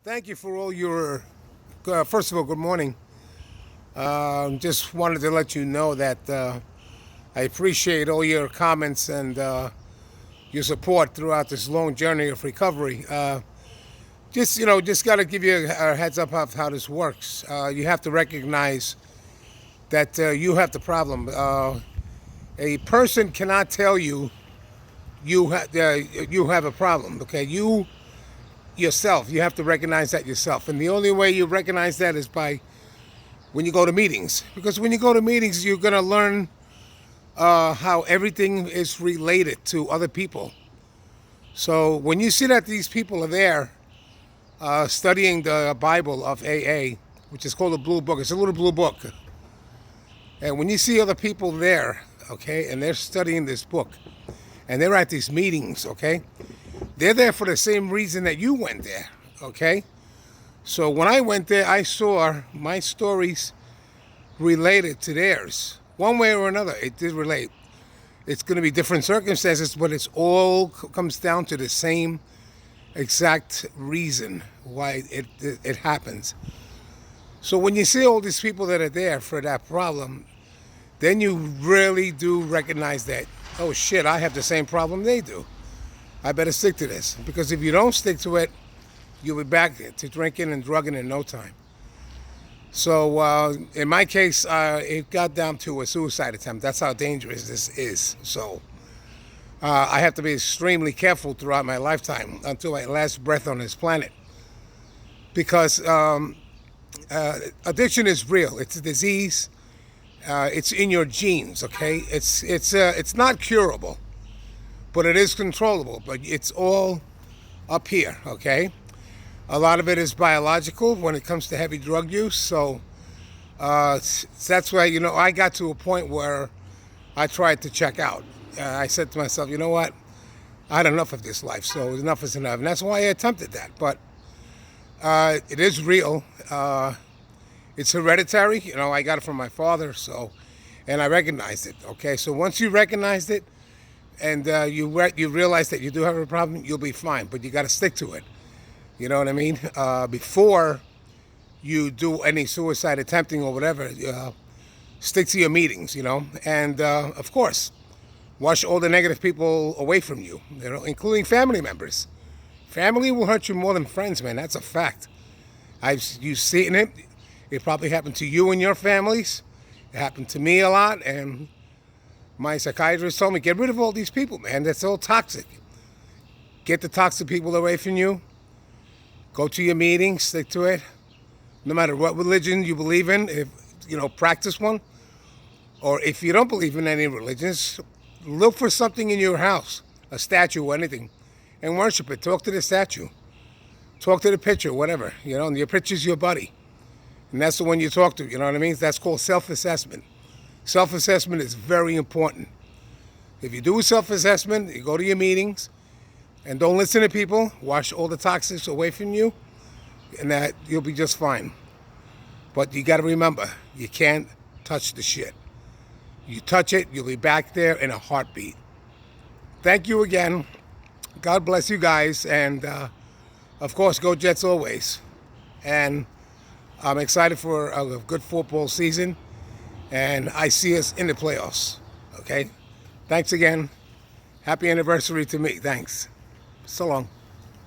Thank you for all your. First of all, good morning. Just wanted to let you know that I appreciate all your comments and your support throughout this long journey of recovery. Just got to give you a heads up of how this works. You have to recognize that you have the problem. A person cannot tell you you have a problem. Okay, you yourself. You have to recognize that yourself. And the only way you recognize that is by when you go to meetings. Because when you go to meetings, you're going to learn how everything is related to other people. So when you see that these people are there studying the Bible of AA, which is called the Blue Book, it's a little blue book. And when you see other people there, okay, and they're studying this book, and they're at these meetings, okay, they're there for the same reason that you went there, okay? So when I went there, I saw my stories related to theirs. One way or another, it did relate. It's going to be different circumstances, but it's all comes down to the same exact reason why it happens. So when you see all these people that are there for that problem, then you really do recognize that, oh shit, I have the same problem they do. I better stick to this. Because if you don't stick to it, you'll be back to drinking and drugging in no time. So in my case, it got down to a suicide attempt. That's how dangerous this is. So I have to be extremely careful throughout my lifetime until my last breath on this planet. Because addiction is real. It's a disease. It's in your genes, okay? It's not curable, but it is controllable. But it's all up here, okay? A lot of it is biological when it comes to heavy drug use. So that's why, I got to a point where I tried to check out. I said to myself, you know what? I had enough of this life, so enough is enough. And that's why I attempted that. But it is real. It's hereditary. I got it from my father, and I recognized it, okay? So once you recognized it and you realize that you do have a problem, you'll be fine. But you got to stick to it. You know what I mean? Before you do any suicide attempting or whatever, stick to your meetings, and of course, wash all the negative people away from you, including family members. Family will hurt you more than friends, man. That's a fact. You've seen it. It probably happened to you and your families. It happened to me a lot, and my psychiatrist told me, get rid of all these people, man. That's all toxic. Get the toxic people away from you. Go to your meetings, stick to it. No matter what religion you believe in, practice one. Or if you don't believe in any religions, look for something in your house, a statue or anything, and worship it. Talk to the statue. Talk to the picture, whatever. And your picture's your buddy. And that's the one you talk to, you know what I mean? That's called self-assessment. Self-assessment is very important. If you do a self-assessment, you go to your meetings, and don't listen to people, wash all the toxics away from you, and that you'll be just fine. But you got to remember, you can't touch the shit. You touch it, you'll be back there in a heartbeat. Thank you again. God bless you guys, and of course, go Jets always. And I'm excited for a good football season, and I see us in the playoffs, okay? Thanks again. Happy anniversary to me. Thanks. So long.